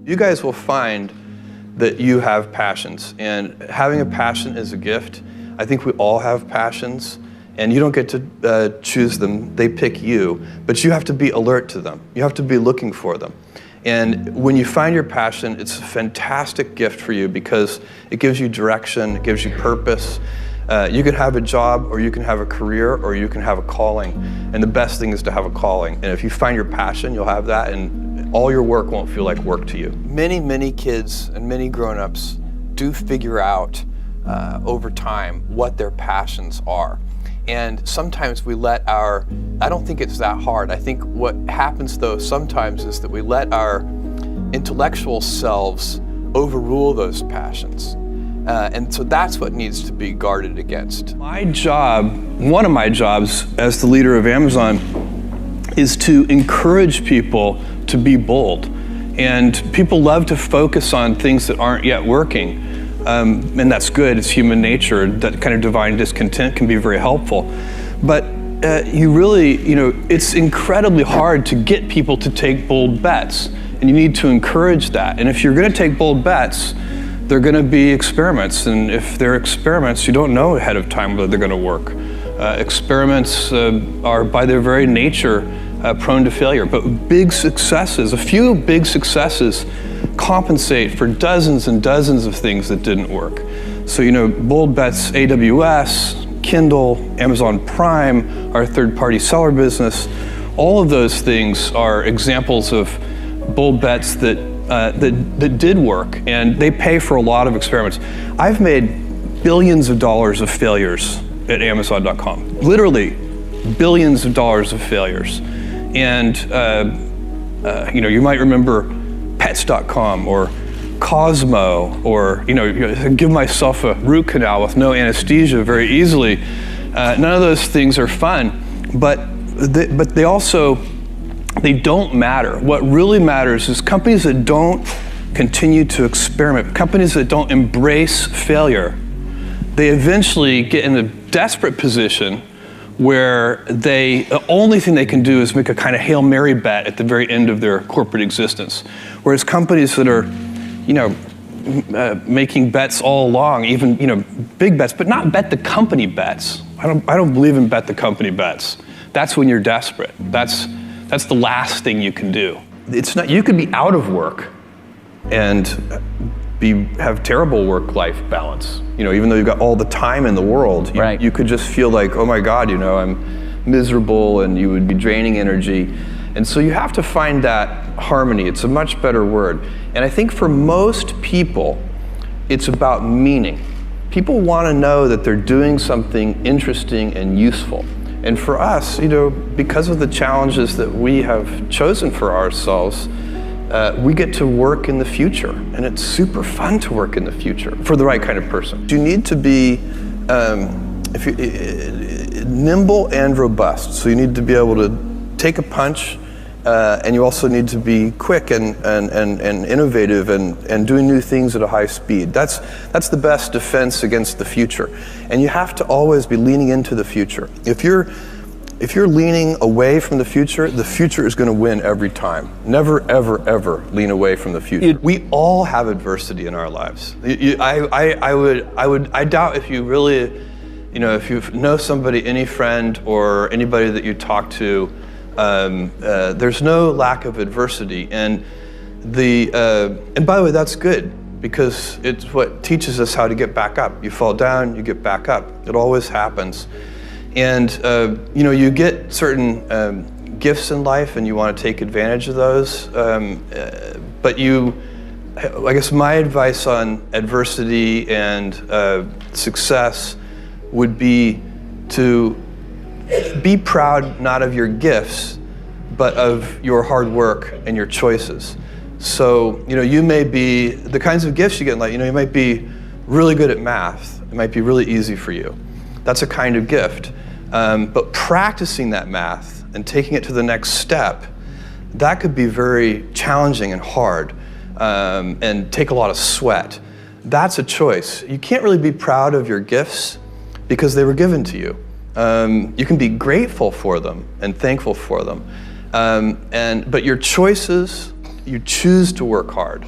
You guys will find that you have passions, and having a passion is a gift. I think we all have passions, and you don't get to choose them, they pick you, but you have to be alert to them. You have to be looking for them. And when you find your passion, it's a fantastic gift for you because it gives you direction, it gives you purpose. You can have a job, or you can have a career, or you can have a calling. And the best thing is to have a calling. And if you find your passion, you'll have that, and all your work won't feel like work to you. Many kids and many grown-ups do figure out over time what their passions are. And sometimes we let I don't think it's that hard. I think what happens though sometimes is that we let our intellectual selves overrule those passions. And so that's what needs to be guarded against. My job, one of my jobs as the leader of Amazon, is to encourage people to be bold. And people love to focus on things that aren't yet working. And that's good, it's human nature. That kind of divine discontent can be very helpful. But it's incredibly hard to get people to take bold bets. And you need to encourage that. And if you're gonna take bold bets, they're going to be experiments, and if they're experiments, you don't know ahead of time whether they're going to work. Experiments are by their very nature prone to failure, but a few big successes compensate for dozens and dozens of things that didn't work. So bold bets, AWS, Kindle, Amazon Prime, our third-party seller business, all of those things are examples of bold bets that did work, and they pay for a lot of experiments. I've made billions of dollars of failures at Amazon.com, literally billions of dollars of failures. And you might remember Pets.com or Cosmo, or give myself a root canal with no anesthesia very easily. None of those things are fun, but they don't matter. What really matters is companies that don't continue to experiment, companies that don't embrace failure, they eventually get in a desperate position where the only thing they can do is make a kind of Hail Mary bet at the very end of their corporate existence. Whereas companies that are, making bets all along, even, big bets, but not bet the company bets. I don't believe in bet the company bets. That's when you're desperate. That's the last thing you can do. It's not. You could be out of work and have terrible work-life balance. Even though you've got all the time in the world, right. You could just feel like, oh my God, I'm miserable, and you would be draining energy. And so you have to find that harmony. It's a much better word. And I think for most people, it's about meaning. People want to know that they're doing something interesting and useful. And for us, because of the challenges that we have chosen for ourselves, we get to work in the future, and it's super fun to work in the future for the right kind of person. You need to be nimble and robust. So you need to be able to take a punch, and you also need to be quick and innovative and doing new things at a high speed. That's the best defense against the future. And you have to always be leaning into the future. If you're leaning away from the future is going to win every time. Never, ever, ever lean away from the future. We all have adversity in our lives. I doubt if you really, if you know somebody, any friend or anybody that you talk to, there's no lack of adversity, and by the way, that's good, because it's what teaches us how to get back up. You fall down, you get back up. It always happens. And you get certain gifts in life, and you want to take advantage of those. But I guess my advice on adversity and success would be to be proud not of your gifts, but of your hard work and your choices. So, you may be, the kinds of gifts you get in life, you might be really good at math. It might be really easy for you. That's a kind of gift. But practicing that math and taking it to the next step, that could be very challenging and hard, and take a lot of sweat. That's a choice. You can't really be proud of your gifts because they were given to you. You can be grateful for them and thankful for them. But your choices you choose to work hard.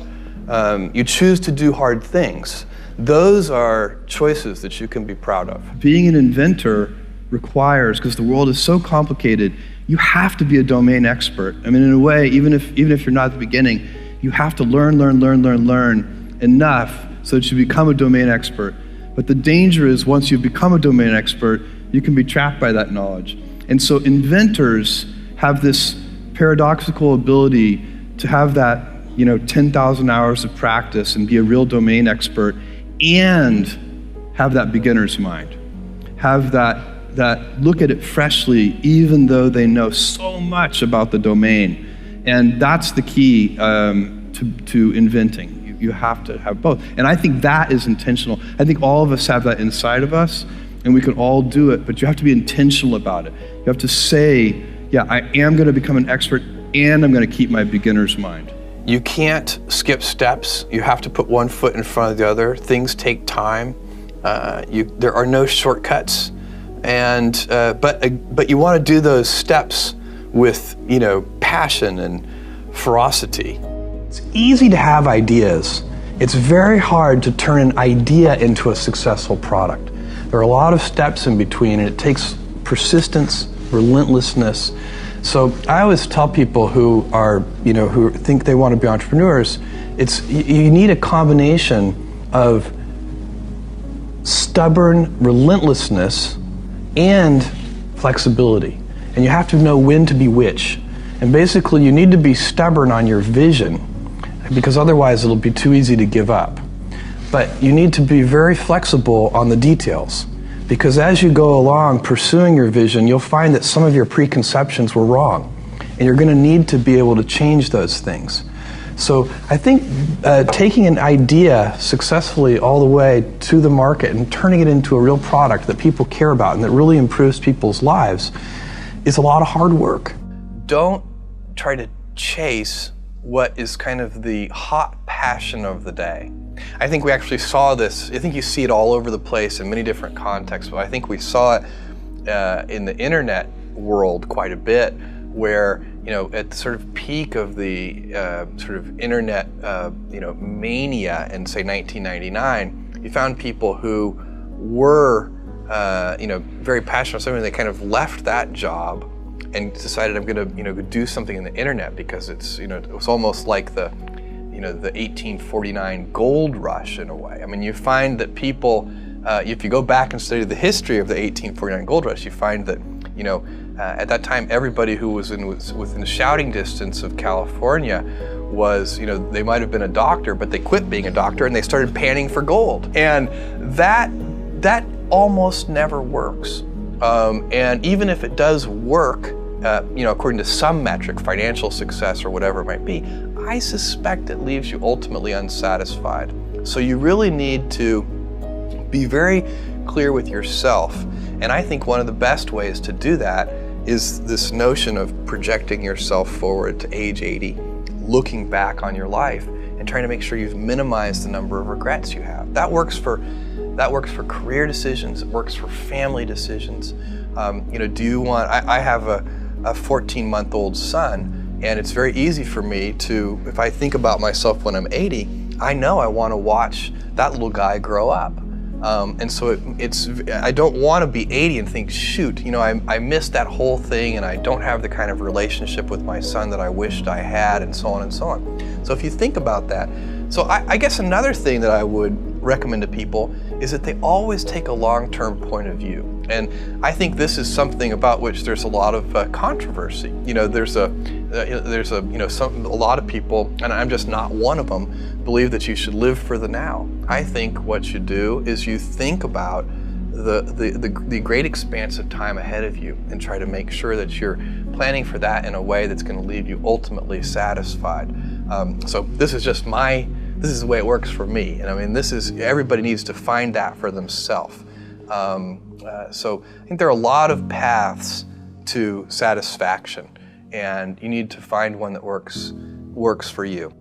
You choose to do hard things. Those are choices that you can be proud of. Being an inventor requires, because the world is so complicated, you have to be a domain expert. I mean, in a way, even if you're not at the beginning, you have to learn enough so that you become a domain expert. But the danger is once you become a domain expert, you can be trapped by that knowledge. And so inventors have this paradoxical ability to have that 10,000 hours of practice and be a real domain expert and have that beginner's mind. Have that look at it freshly, even though they know so much about the domain. And that's the key to inventing. You have to have both. And I think that is intentional. I think all of us have that inside of us, and we can all do it, but you have to be intentional about it. You have to say, yeah, I am going to become an expert, and I'm going to keep my beginner's mind. You can't skip steps. You have to put one foot in front of the other. Things take time. There are no shortcuts. And but you want to do those steps with passion and ferocity. It's easy to have ideas. It's very hard to turn an idea into a successful product. There are a lot of steps in between, and it takes persistence, relentlessness. So I always tell people who think they want to be entrepreneurs, you need a combination of stubborn relentlessness and flexibility. And you have to know when to be which. And basically you need to be stubborn on your vision, because otherwise it'll be too easy to give up. But you need to be very flexible on the details, because as you go along pursuing your vision, you'll find that some of your preconceptions were wrong, and you're going to need to be able to change those things. So I think taking an idea successfully all the way to the market and turning it into a real product that people care about and that really improves people's lives is a lot of hard work. Don't try to chase what is kind of the hot passion of the day. I think we actually saw this. I think you see it all over the place in many different contexts, but I think we saw it in the internet world quite a bit, where at the sort of peak of the sort of internet mania in say 1999, you found people who were very passionate about something. They kind of left that job and decided, I'm going to do something in the internet, because it's it was almost like the 1849 gold rush in a way. I mean, you find that people, if you go back and study the history of the 1849 gold rush, you find that at that time everybody who was within shouting distance of California was they might have been a doctor, but they quit being a doctor and they started panning for gold, and that almost never works. And even if it does work, according to some metric, financial success or whatever it might be, I suspect it leaves you ultimately unsatisfied. So you really need to be very clear with yourself. And I think one of the best ways to do that is this notion of projecting yourself forward to age 80, looking back on your life and trying to make sure you've minimized the number of regrets you have. That works for career decisions. It works for family decisions. Do you want? I have a 14-month-old son, and it's very easy for me to, if I think about myself when I'm 80, I know I want to watch that little guy grow up. And so I don't want to be 80 and think, shoot, I missed that whole thing, and I don't have the kind of relationship with my son that I wished I had, and so on and so on. So if you think about that, so I guess another thing that I would recommend to people is that they always take a long-term point of view. And I think this is something about which there's a lot of controversy. There's a lot of people, and I'm just not one of them, believe that you should live for the now. I think what you do is you think about the great expanse of time ahead of you and try to make sure that you're planning for that in a way that's going to leave you ultimately satisfied. So this is the way it works for me. And I mean, everybody needs to find that for themselves. So I think there are a lot of paths to satisfaction, and you need to find one that works for you.